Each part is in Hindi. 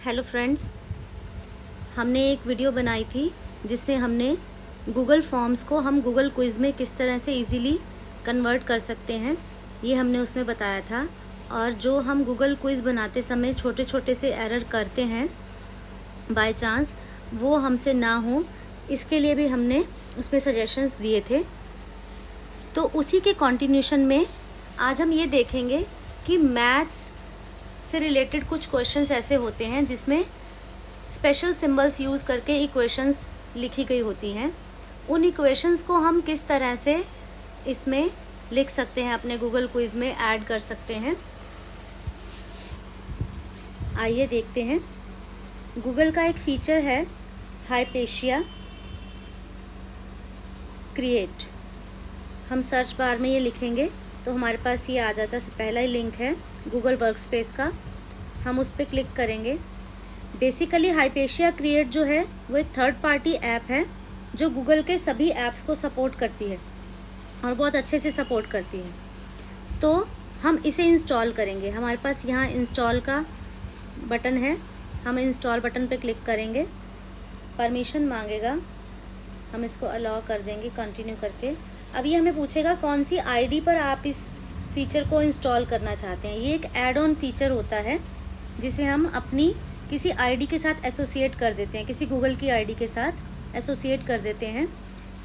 हेलो फ्रेंड्स, हमने एक वीडियो बनाई थी जिसमें हमने गूगल फॉर्म्स को हम गूगल क्विज़ में किस तरह से इजीली कन्वर्ट कर सकते हैं, ये हमने उसमें बताया था। और जो हम गूगल क्विज़ बनाते समय छोटे छोटे से एरर करते हैं बाय चांस, वो हमसे ना हो, इसके लिए भी हमने उसमें सजेशंस दिए थे। तो उसी के कंटिन्यूशन में आज हम ये देखेंगे कि मैथ्स से रिलेटेड कुछ क्वेश्चंस ऐसे होते हैं जिसमें स्पेशल सिंबल्स यूज़ करके इक्वेशंस लिखी गई होती हैं। उन इक्वेशंस को हम किस तरह से इसमें लिख सकते हैं, अपने गूगल क्विज़ में ऐड कर सकते हैं। आइए देखते हैं। गूगल का एक फीचर है हाइपेशिया क्रिएट। हम सर्च बार में ये लिखेंगे तो हमारे पास ये आ जाता है। पहला ही लिंक है गूगल वर्कस्पेस का, हम उस पर क्लिक करेंगे। बेसिकली हाइपेशिया क्रिएट जो है वो एक थर्ड पार्टी ऐप है जो गूगल के सभी ऐप्स को सपोर्ट करती है और बहुत अच्छे से सपोर्ट करती है। तो हम इसे इंस्टॉल करेंगे। हमारे पास यहाँ इंस्टॉल का बटन है, हम इंस्टॉल बटन पे क्लिक करेंगे। परमिशन मांगेगा, हम इसको अलाउ कर देंगे कंटिन्यू करके। अब ये हमें पूछेगा कौन सी आईडी पर आप इस फीचर को इंस्टॉल करना चाहते हैं। ये एक ऐड ऑन फीचर होता है जिसे हम अपनी किसी आईडी के साथ एसोसिएट कर देते हैं, किसी गूगल की आईडी के साथ एसोसिएट कर देते हैं।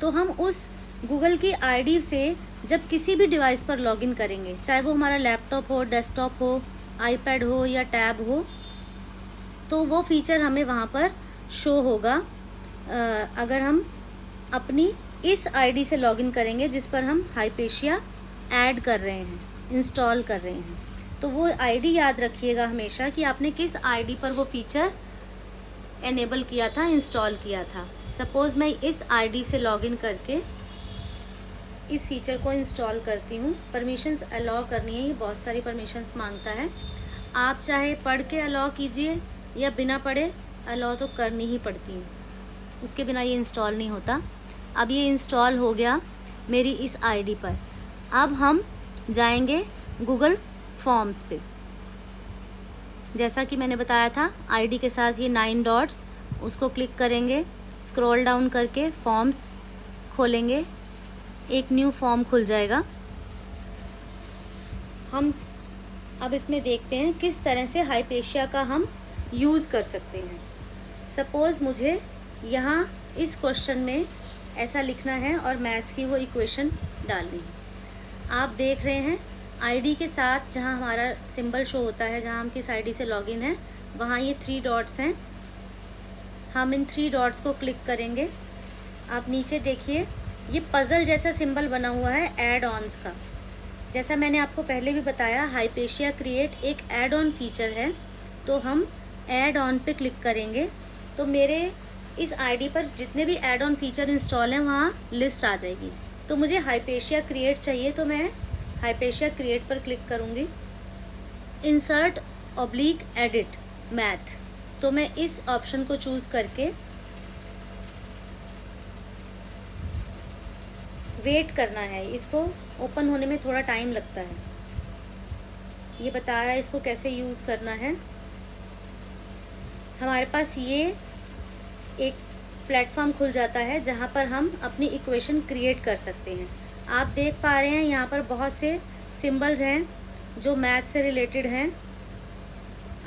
तो हम उस गूगल की आईडी से जब किसी भी डिवाइस पर लॉगिन करेंगे, चाहे वो हमारा लैपटॉप हो, डेस्कटॉप हो, आईपैड हो या टैब हो, तो वो फीचर हमें वहाँ पर शो होगा। अगर हम अपनी इस आईडी से लॉगिन करेंगे जिस पर हम हाइपेशिया ऐड कर रहे हैं, इंस्टॉल कर रहे हैं, तो वो आईडी याद रखिएगा हमेशा कि आपने किस आईडी पर वो फीचर एनेबल किया था, इंस्टॉल किया था। सपोज़ मैं इस आईडी से लॉगिन करके इस फीचर को इंस्टॉल करती हूँ। परमिशंस अलाउ करनी है, ये बहुत सारी परमिशंस मांगता है। आप चाहे पढ़ के अलाउ कीजिए या बिना पढ़े अलाउ तो करनी ही पड़ती है, उसके बिना ये इंस्टॉल नहीं होता। अब ये इंस्टॉल हो गया मेरी इस आईडी पर। अब हम जाएंगे गूगल फॉर्म्स पे। जैसा कि मैंने बताया था, आईडी के साथ ये 9 डॉट्स, उसको क्लिक करेंगे। स्क्रॉल डाउन करके फॉर्म्स खोलेंगे, एक न्यू फॉर्म खुल जाएगा। हम अब इसमें देखते हैं किस तरह से हाइपेशिया का हम यूज़ कर सकते हैं। सपोज़ मुझे यहाँ इस क्वेश्चन में ऐसा लिखना है और मैथ्स की वो इक्वेशन डालनी है। आप देख रहे हैं आईडी के साथ जहाँ हमारा सिंबल शो होता है, जहाँ हम किस आईडी से लॉगिन है, वहाँ ये 3 डॉट्स हैं। हम इन 3 डॉट्स को क्लिक करेंगे। आप नीचे देखिए, ये पज़ल जैसा सिंबल बना हुआ है ऐड ऑन्स का। जैसा मैंने आपको पहले भी बताया, हाइपेशिया क्रिएट एक ऐड ऑन फीचर है। तो हम ऐड ऑन पे क्लिक करेंगे तो मेरे इस आईडी पर जितने भी ऐड ऑन फीचर इंस्टॉल हैं वहाँ लिस्ट आ जाएगी। तो मुझे हाइपेशिया क्रिएट चाहिए तो मैं हाइपेशिया क्रिएट पर क्लिक करूँगी। इंसर्ट ऑब्लिक एडिट मैथ, तो मैं इस ऑप्शन को चूज़ करके वेट करना है। इसको ओपन होने में थोड़ा टाइम लगता है। ये बता रहा है इसको कैसे यूज़ करना है। हमारे पास ये एक प्लेटफॉर्म खुल जाता है जहाँ पर हम अपनी इक्वेशन क्रिएट कर सकते हैं। आप देख पा रहे हैं यहाँ पर बहुत से सिंबल्स हैं जो मैथ से रिलेटेड हैं।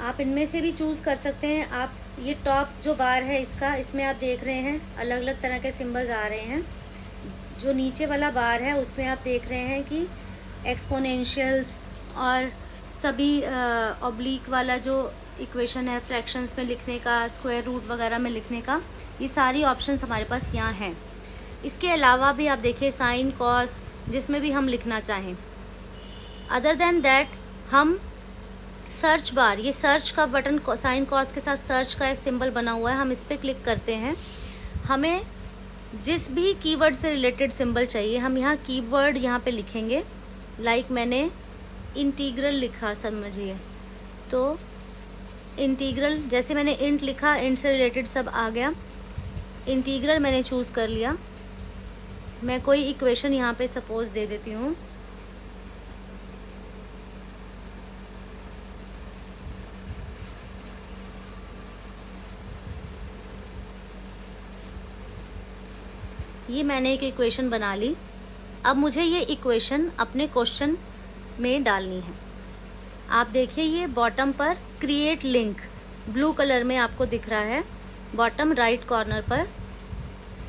आप इनमें से भी चूज़ कर सकते हैं। आप ये टॉप जो बार है इसका, इसमें आप देख रहे हैं अलग अलग तरह के सिंबल्स आ रहे हैं। जो नीचे वाला बार है उसमें आप देख रहे हैं कि एक्सपोनेंशियल्स और सभी ऑब्लिक वाला जो इक्वेशन है फ्रैक्शंस में लिखने का, स्क्वायर रूट वगैरह में लिखने का, ये सारी ऑप्शंस हमारे पास यहाँ हैं। इसके अलावा भी आप देखिए साइन, कॉस, जिसमें भी हम लिखना चाहें। अदर देन दैट हम सर्च बार, ये सर्च का बटन, साइन कॉस के साथ सर्च का एक सिंबल बना हुआ है, हम इस पर क्लिक करते हैं। हमें जिस भी कीवर्ड से रिलेटेड सिंबल चाहिए, हम यहाँ कीवर्ड यहाँ पे लिखेंगे। लाइक मैंने इंटीग्रल लिखा, समझिए, तो इंटीग्रल, जैसे मैंने इंट लिखा, इंट से रिलेटेड सब आ गया। इंटीग्रल मैंने चूज़ कर लिया। मैं कोई इक्वेशन यहाँ पे सपोज़ दे देती हूँ। ये मैंने एक इक्वेशन बना ली। अब मुझे ये इक्वेशन अपने क्वेश्चन में डालनी है। आप देखिए ये बॉटम पर क्रिएट लिंक ब्लू कलर में आपको दिख रहा है, बॉटम राइट कॉर्नर पर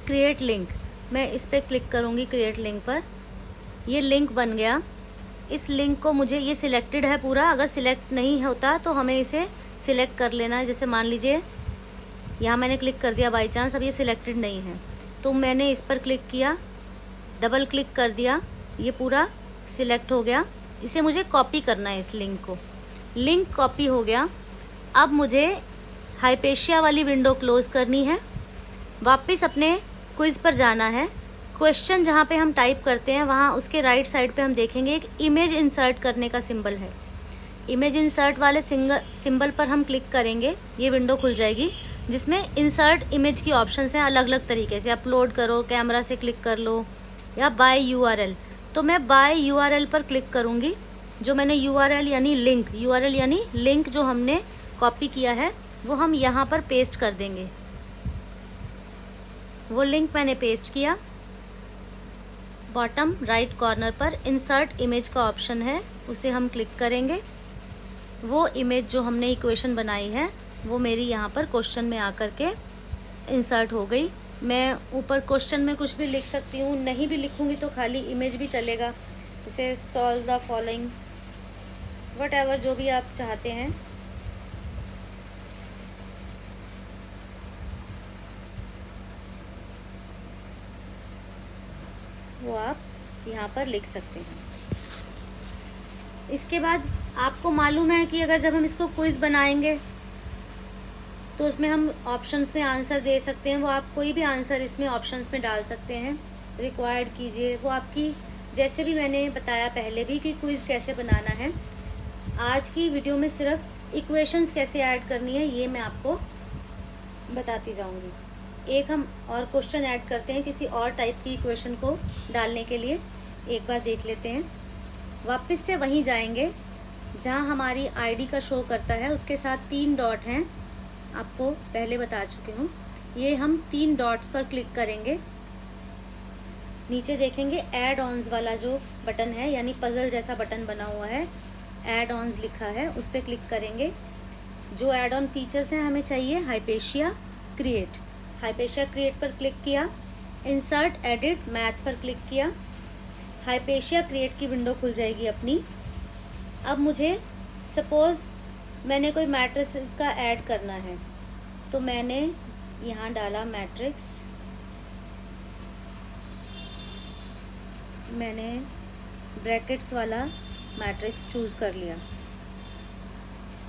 क्रिएट लिंक। मैं इस पर क्लिक करूँगी क्रिएट लिंक पर। ये लिंक बन गया। इस लिंक को मुझे, ये सिलेक्टेड है पूरा, अगर सिलेक्ट नहीं होता तो हमें इसे सिलेक्ट कर लेना है। जैसे मान लीजिए यहाँ मैंने क्लिक कर दिया बाई चांस, अब ये सिलेक्टेड नहीं है तो मैंने इस पर क्लिक किया, डबल क्लिक कर दिया, ये पूरा सिलेक्ट हो गया। इसे मुझे कॉपी करना है, इस लिंक को। लिंक कॉपी हो गया। अब मुझे हाइपेशिया वाली विंडो क्लोज़ करनी है, वापस अपने क्विज़ पर जाना है। क्वेश्चन जहाँ पे हम टाइप करते हैं वहाँ उसके राइट साइड पे हम देखेंगे एक इमेज इंसर्ट करने का सिंबल है। इमेज इंसर्ट वाले सिंबल पर हम क्लिक करेंगे, ये विंडो खुल जाएगी जिसमें इंसर्ट इमेज की ऑप्शंस हैं अलग अलग तरीके से। अपलोड करो, कैमरा से क्लिक कर लो, या बाय यूआरएल। तो मैं बाय यूआरएल पर क्लिक करूँगी। जो मैंने यूआरएल यानी लिंक जो हमने कॉपी किया है वो हम यहाँ पर पेस्ट कर देंगे। वो लिंक मैंने पेस्ट किया। बॉटम राइट कॉर्नर पर इंसर्ट इमेज का ऑप्शन है, उसे हम क्लिक करेंगे। वो इमेज जो हमने इक्वेशन बनाई है वो मेरी यहाँ पर क्वेश्चन में आकर के इंसर्ट हो गई। मैं ऊपर क्वेश्चन में कुछ भी लिख सकती हूँ, नहीं भी लिखूँगी तो खाली इमेज भी चलेगा। जैसे सॉल्व द फॉलोइंग, वट जो भी आप चाहते हैं। वो आप यहाँ पर लिख सकते हैं। इसके बाद आपको मालूम है कि अगर जब हम इसको क्विज़ बनाएंगे तो उसमें हम ऑप्शंस में आंसर दे सकते हैं। वो आप कोई भी आंसर इसमें ऑप्शंस में डाल सकते हैं, रिक्वायर्ड कीजिए। वो आपकी, जैसे भी मैंने बताया पहले भी कि क्विज़ कैसे बनाना है। आज की वीडियो में सिर्फ इक्वेशंस कैसे ऐड करनी है ये मैं आपको बताती जाऊंगी। एक हम और क्वेश्चन ऐड करते हैं किसी और टाइप की इक्वेशन को डालने के लिए। एक बार देख लेते हैं। वापस से वहीं जाएंगे जहां हमारी आईडी का शो करता है, उसके साथ 3 डॉट हैं, आपको पहले बता चुकी हूँ। ये हम 3 डॉट्स पर क्लिक करेंगे। नीचे देखेंगे ऐड ऑन्स वाला जो बटन है, यानी पजल जैसा बटन बना हुआ है, ऐड ऑन्स लिखा है, उस पर क्लिक करेंगे। जो ऐड ऑन फीचर्स हैं हमें चाहिए हाइपेशिया क्रिएट। हाइपेशिया क्रिएट पर क्लिक किया, इंसर्ट एडिट मैथ्स पर क्लिक किया, हाइपेशिया क्रिएट की विंडो खुल जाएगी अपनी। अब मुझे सपोज़ मैंने कोई मैट्रिक्स का ऐड करना है तो मैंने यहाँ डाला मैट्रिक्स, मैंने ब्रैकेट्स वाला मैट्रिक्स चूज़ कर लिया।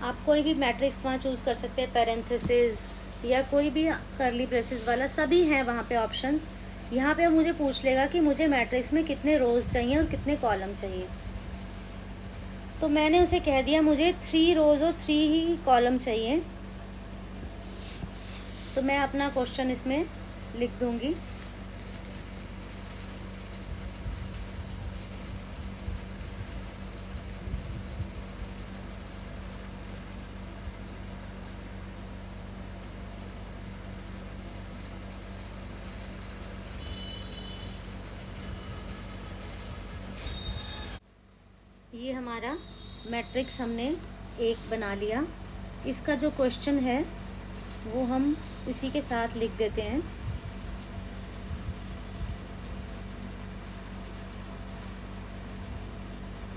आप कोई भी मैट्रिक्स वहाँ चूज़ कर सकते हैं, पैरेंथेसिस या कोई भी कर्ली ब्रेसेस वाला, सभी हैं वहाँ पे ऑप्शंस। यहाँ पे मुझे पूछ लेगा कि मुझे मैट्रिक्स में कितने रोज़ चाहिए और कितने कॉलम चाहिए। तो मैंने उसे कह दिया मुझे 3 रोज़ और 3 ही कॉलम चाहिए। तो मैं अपना क्वेश्चन इसमें लिख दूँगी। ये हमारा मैट्रिक्स हमने एक बना लिया। इसका जो क्वेश्चन है वो हम इसी के साथ लिख देते हैं।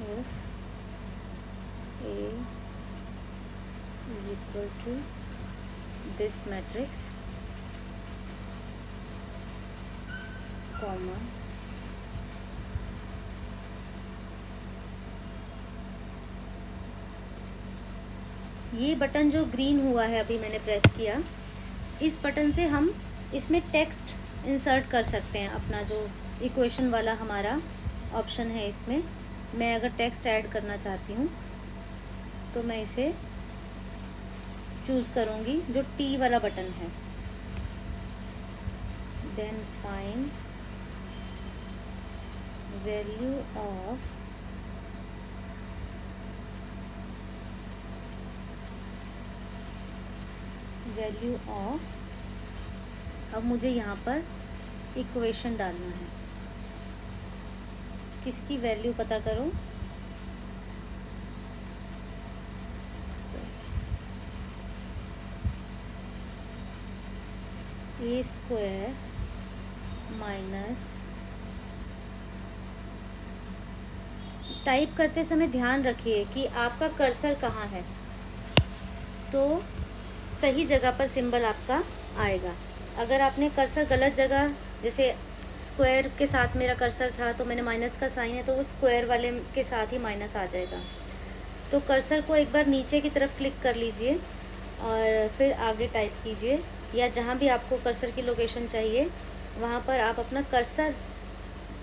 If A is equal to this matrix, comma, ये बटन जो ग्रीन हुआ है अभी मैंने प्रेस किया, इस बटन से हम इसमें टेक्स्ट इंसर्ट कर सकते हैं। अपना जो इक्वेशन वाला हमारा ऑप्शन है इसमें मैं अगर टेक्स्ट ऐड करना चाहती हूँ तो मैं इसे चूज़ करूँगी, जो टी वाला बटन है। देन फाइंड वैल्यू ऑफ अब मुझे यहाँ पर इक्वेशन डालना है। किसकी वैल्यू पता करो, ए स्क्वायर माइनस, टाइप करते समय ध्यान रखिए कि आपका कर्सर कहाँ है, तो सही जगह पर सिंबल आपका आएगा। अगर आपने कर्सर गलत जगह, जैसे स्क्वायर के साथ मेरा कर्सर था तो मैंने माइनस का साइन है, तो वो स्क्वायर वाले के साथ ही माइनस आ जाएगा। तो कर्सर को एक बार नीचे की तरफ क्लिक कर लीजिए और फिर आगे टाइप कीजिए, या जहाँ भी आपको कर्सर की लोकेशन चाहिए वहाँ पर आप अपना कर्सर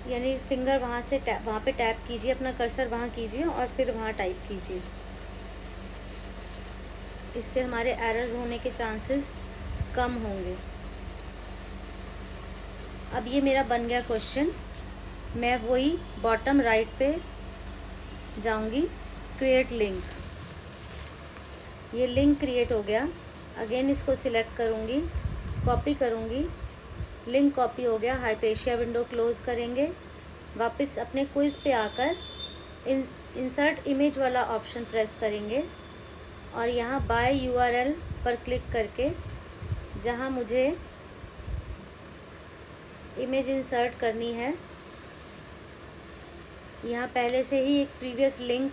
यानी फिंगर वहाँ से वहाँ पे टैप कीजिए, अपना कर्सर वहाँ कीजिए और फिर वहाँ टाइप कीजिए। इससे हमारे एरर्स होने के चांसेस कम होंगे। अब ये मेरा बन गया क्वेश्चन। मैं वही बॉटम राइट पे जाऊंगी, क्रिएट लिंक। ये लिंक क्रिएट हो गया। अगेन इसको सिलेक्ट करूंगी, कॉपी करूंगी, लिंक कॉपी हो गया। हाइपेशिया विंडो क्लोज़ करेंगे, वापस अपने क्विज़ पे आकर इंसर्ट इमेज वाला ऑप्शन प्रेस करेंगे और यहाँ बाय यूआरएल पर क्लिक करके जहाँ मुझे इमेज इंसर्ट करनी है, यहाँ पहले से ही एक प्रीवियस लिंक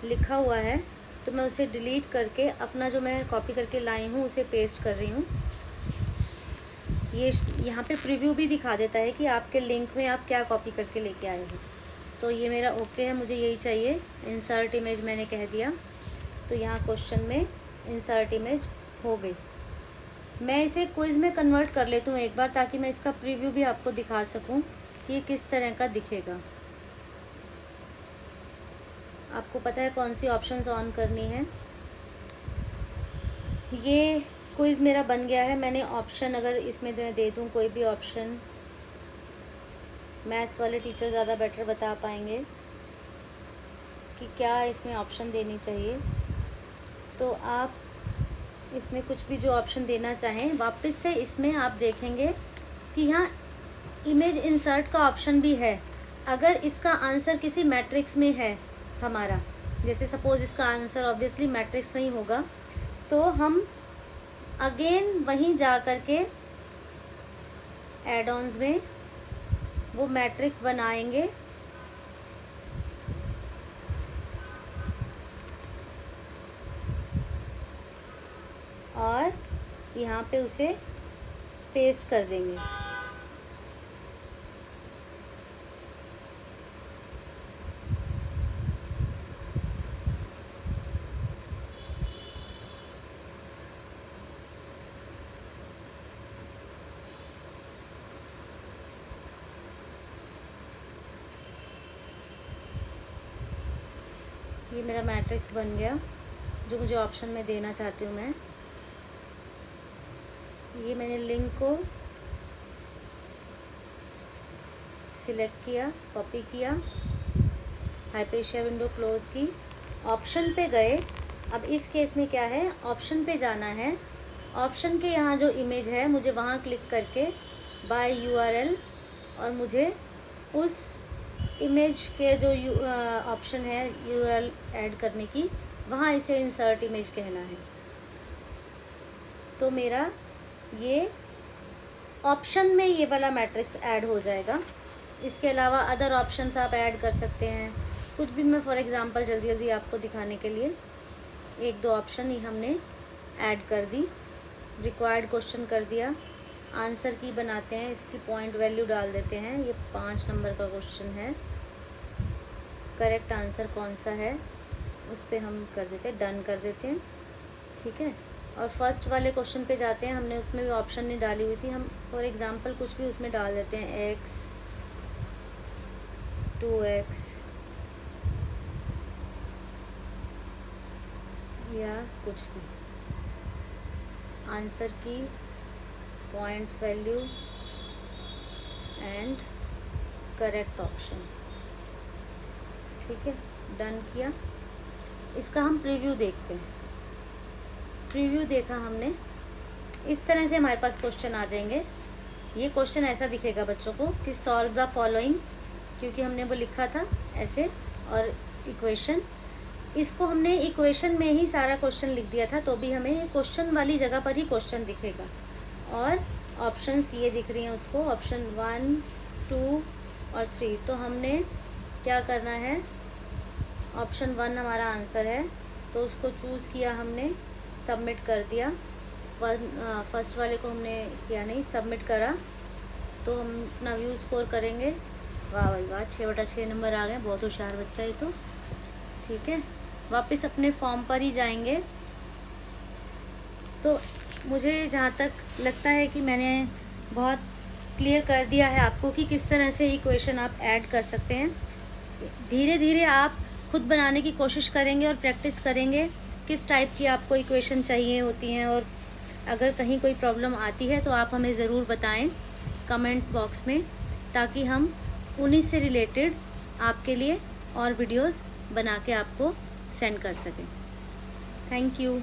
लिखा हुआ है, तो मैं उसे डिलीट करके अपना जो मैं कॉपी करके लाई हूँ उसे पेस्ट कर रही हूँ। ये यहाँ पे प्रीव्यू भी दिखा देता है कि आपके लिंक में आप क्या कॉपी करके लेके आए हो। तो ये मेरा ओके है, मुझे यही चाहिए। इंसर्ट इमेज मैंने कह दिया, तो यहाँ क्वेश्चन में इंसर्ट इमेज हो गई। मैं इसे क्विज़ में कन्वर्ट कर लेती हूँ एक बार, ताकि मैं इसका प्रीव्यू भी आपको दिखा सकूँ कि ये किस तरह का दिखेगा। आपको पता है कौन सी ऑप्शंस ऑन करनी है। ये क्विज़ मेरा बन गया है। मैंने ऑप्शन अगर इसमें मैं दे दूँ कोई भी ऑप्शन, मैथ्स वाले टीचर ज़्यादा बेटर बता पाएंगे कि क्या इसमें ऑप्शन देनी चाहिए। तो आप इसमें कुछ भी जो ऑप्शन देना चाहें, वापस से इसमें आप देखेंगे कि यहाँ इमेज इंसर्ट का ऑप्शन भी है। अगर इसका आंसर किसी मैट्रिक्स में है हमारा, जैसे सपोज़ इसका आंसर ऑब्वियसली मैट्रिक्स में ही होगा, तो हम अगेन वहीं जा कर के एड ऑन्स में वो मैट्रिक्स बनाएंगे और यहाँ पे उसे पेस्ट कर देंगे। ये मेरा मैट्रिक्स बन गया जो मुझे ऑप्शन में देना चाहती हूँ मैं। ये मैंने लिंक को सिलेक्ट किया, कॉपी किया, हाइपेशिया विंडो क्लोज़ की, ऑप्शन पे गए। अब इस केस में क्या है, ऑप्शन पे जाना है। ऑप्शन के यहाँ जो इमेज है मुझे वहाँ क्लिक करके बाय यूआरएल, और मुझे उस इमेज के जो ऑप्शन है यूआरएल ऐड करने की, वहाँ इसे इंसर्ट इमेज कहना है। तो मेरा ये ऑप्शन में ये वाला मैट्रिक्स ऐड हो जाएगा। इसके अलावा अदर ऑप्शंस आप ऐड कर सकते हैं, कुछ भी। मैं फॉर एग्ज़ाम्पल जल्दी जल्दी आपको दिखाने के लिए एक दो ऑप्शन ही हमने ऐड कर दी। रिक्वायर्ड क्वेश्चन कर दिया, आंसर की बनाते हैं, इसकी पॉइंट वैल्यू डाल देते हैं। ये 5 नंबर का क्वेश्चन है, करेक्ट आंसर कौन सा है उस पर हम कर देते हैं, डन कर देते हैं, ठीक है। और फर्स्ट वाले क्वेश्चन पे जाते हैं। हमने उसमें भी ऑप्शन नहीं डाली हुई थी, हम फॉर एग्ज़ाम्पल कुछ भी उसमें डाल देते हैं, x 2x या कुछ भी। आंसर की points value and correct option, ठीक है, डन किया। इसका हम प्रीव्यू देखते हैं। प्रीव्यू देखा हमने, इस तरह से हमारे पास क्वेश्चन आ जाएंगे। ये क्वेश्चन ऐसा दिखेगा बच्चों को कि सॉल्व द फॉलोइंग, क्योंकि हमने वो लिखा था ऐसे, और इक्वेशन, इसको हमने इक्वेशन में ही सारा क्वेश्चन लिख दिया था, तो भी हमें ये क्वेश्चन वाली जगह पर ही क्वेश्चन दिखेगा। और ऑप्शंस ये दिख रही हैं उसको, ऑप्शन 1, 2 और 3। तो हमने क्या करना है, ऑप्शन 1 हमारा आंसर है, तो उसको चूज़ किया हमने, सबमिट कर दिया। फर्स्ट वाले को हमने किया नहीं, सबमिट करा। तो हम अपना व्यू स्कोर करेंगे। वाह भाई वाह, 6/6 नंबर आ गए, बहुत होशियार बच्चा है तो। ठीक है, वापस अपने फॉर्म पर ही जाएंगे। तो मुझे जहाँ तक लगता है कि मैंने बहुत क्लियर कर दिया है आपको कि किस तरह से इक्वेशन आप ऐड कर सकते हैं। धीरे धीरे आप खुद बनाने की कोशिश करेंगे और प्रैक्टिस करेंगे किस टाइप की आपको इक्वेशन चाहिए होती हैं, और अगर कहीं कोई प्रॉब्लम आती है तो आप हमें ज़रूर बताएं कमेंट बॉक्स में, ताकि हम उन्हीं से रिलेटेड आपके लिए और वीडियोस बना के आपको सेंड कर सकें। Thank you.